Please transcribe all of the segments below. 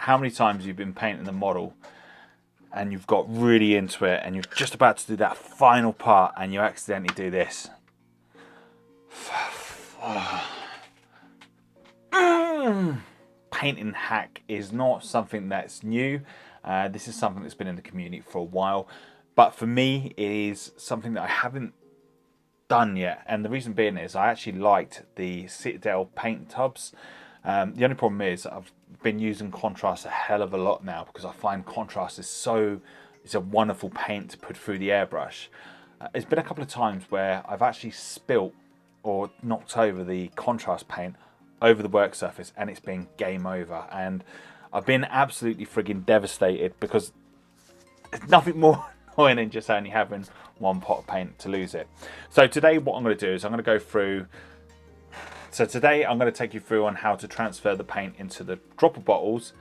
how many times you've been painting the model and you've got really into it and you're just about to do that final part and you accidentally do this. Painting hack is not something that's new. This is something that's been in the community for a while, but for me it is something that I haven't done yet, and the reason being is I actually liked the Citadel paint tubs. The only problem is I've been using contrast a hell of a lot now, because I find contrast is a wonderful paint to put through the airbrush. There's been a couple of times where I've actually spilt or knocked over the contrast paint over the work surface and it's been game over, and I've been absolutely frigging devastated, because there's nothing more annoying than just only having one pot of paint to lose it. So today what I'm going to do is I'm going to go through. So today I'm going to take you through on how to transfer the paint into the dropper bottles.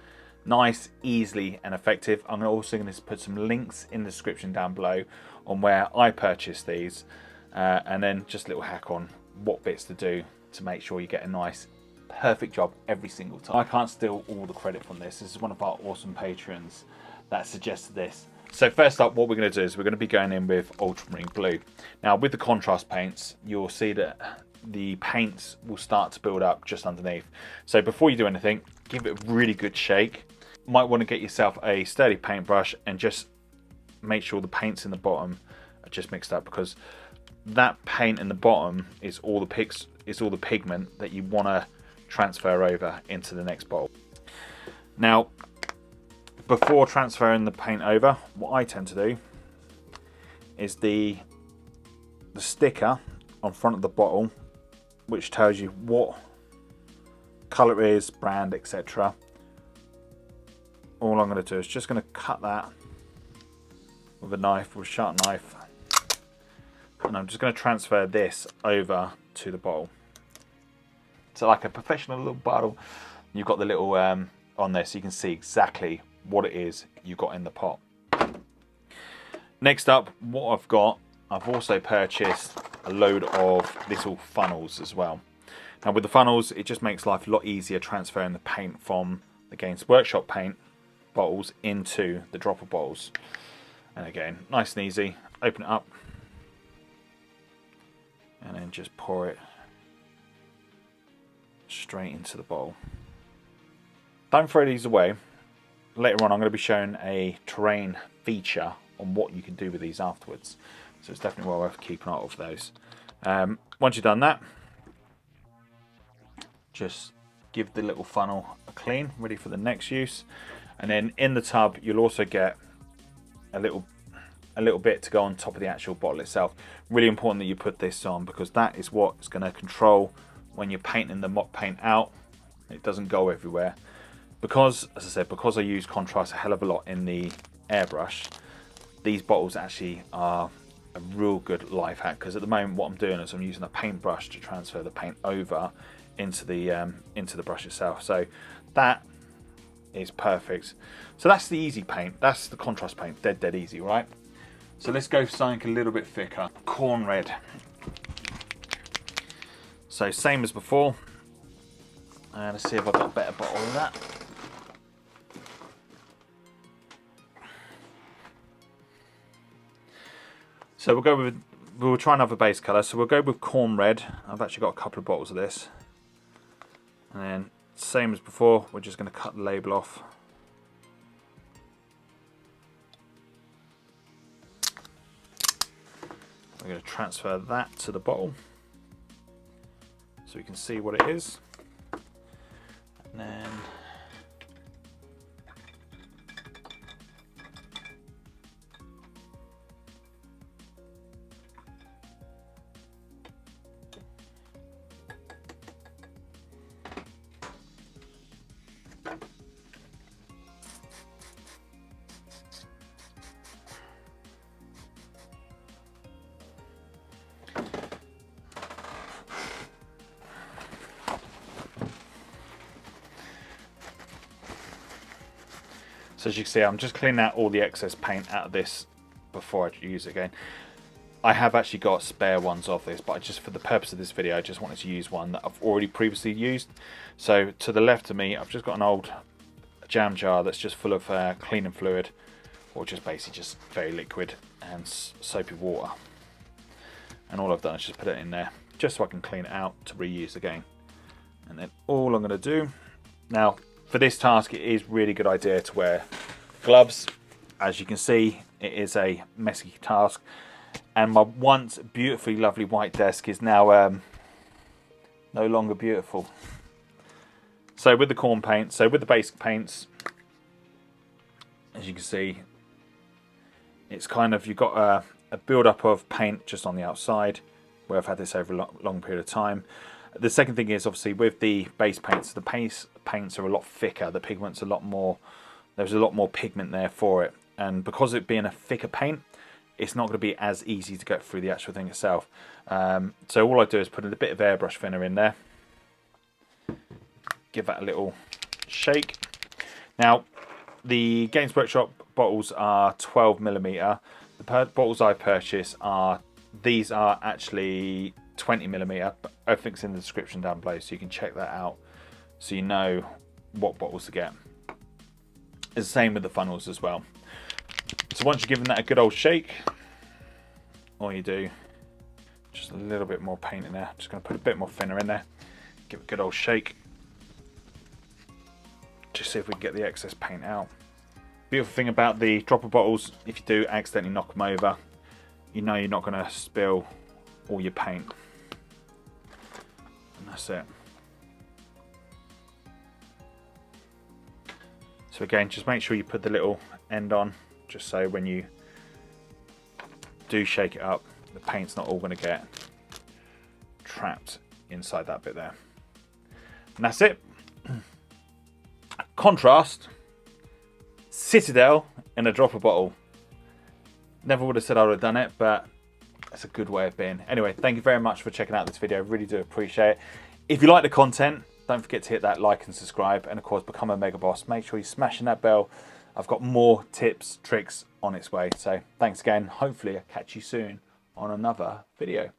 Nice, easily and effective. I'm also going to put some links in the description down below on where I purchased these, and then just a little hack on what bits to do to make sure you get a nice perfect job every single time. I can't steal all the credit from this. This is one of our awesome patrons that suggested this. So first up, what we're going to do is we're going to be going in with ultramarine blue. Now with the contrast paints, you'll see that the paints will start to build up just underneath. So before you do anything, give it a really good shake. You might want to get yourself a sturdy paintbrush and just make sure the paints in the bottom are just mixed up, because that paint in the bottom is all the pigment that you want to transfer over into the next bottle. Now, before transferring the paint over, what I tend to do is the sticker on front of the bottle, which tells you what colour it is, brand, etc. All I'm going to do is just going to cut that with a knife, with a sharp knife, and I'm just going to transfer this over to the bottle. So like a professional little bottle, you've got the little on there, so you can see exactly what it is you got in the pot. Next up, what I've also purchased a load of little funnels as well. Now with the funnels, it just makes life a lot easier transferring the paint from the Games Workshop paint bottles into the dropper bottles. And again, nice and easy. Open it up and then just pour it straight into the bowl. Don't throw these away. Later on I'm going to be showing a terrain feature on what you can do with these afterwards, so it's definitely well worth keeping out of those. Once you've done that, just give the little funnel a clean, ready for the next use. And then in the tub you'll also get a little bit to go on top of the actual bottle itself. Really important that you put this on, because that is what's going to control when you're painting the mop paint out. It doesn't go everywhere. Because, as I said, because I use contrast a hell of a lot in the airbrush, these bottles actually are a real good life hack, because at the moment what I'm doing is I'm using a paintbrush to transfer the paint over into the brush itself. So that is perfect. So that's the easy paint. That's the contrast paint. Dead easy, right? So let's go for something a little bit thicker. Corn red. So same as before. Let's see if I've got a better bottle than that. So we'll try another base colour. So we'll go with corn red. I've actually got a couple of bottles of this. And then same as before, we're just going to cut the label off. We're going to transfer that to the bottle so we can see what it is. And then so as you can see, I'm just cleaning out all the excess paint out of this before I use it again. I have actually got spare ones of this, but for the purpose of this video, I just wanted to use one that I've already previously used. So to the left of me, I've just got an old jam jar that's just full of cleaning fluid, or just basically just very liquid and soapy water. And all I've done is just put it in there, just so I can clean it out to reuse again. And then all I'm going to do, now for this task it is really good idea to wear gloves. As you can see, it is a messy task. And my once beautifully lovely white desk is now no longer beautiful. So with the corn paint, so with the basic paints, as you can see, it's kind of, you've got a build-up of paint just on the outside, where I've had this over a long period of time. The second thing is, obviously, with the base paints, the base paints are a lot thicker, the pigment's a lot more, there's a lot more pigment there for it. And because it being a thicker paint, it's not going to be as easy to get through the actual thing itself. So all I do is put a bit of airbrush thinner in there, give that a little shake. Now, the Games Workshop bottles are 12mm. The bottles I purchased these are actually 20mm, but everything's in the description down below, so you can check that out so you know what bottles to get. It's the same with the funnels as well. So once you've given that a good old shake, all you do, just a little bit more paint in there. Just going to put a bit more thinner in there, give it a good old shake. Just see if we can get the excess paint out. Beautiful thing about the dropper bottles, if you do accidentally knock them over, you know you're not going to spill all your paint. And that's it. So again, just make sure you put the little end on, just so when you do shake it up, the paint's not all going to get trapped inside that bit there. And that's it. Contrast, Citadel in a dropper bottle. Never would have said I would have done it, but that's a good way of being. Anyway, thank you very much for checking out this video. I really do appreciate it. If you like the content, don't forget to hit that like and subscribe, and of course become a mega boss. Make sure you're smashing that bell. I've got more tips, tricks on its way. So thanks again. Hopefully I'll catch you soon on another video.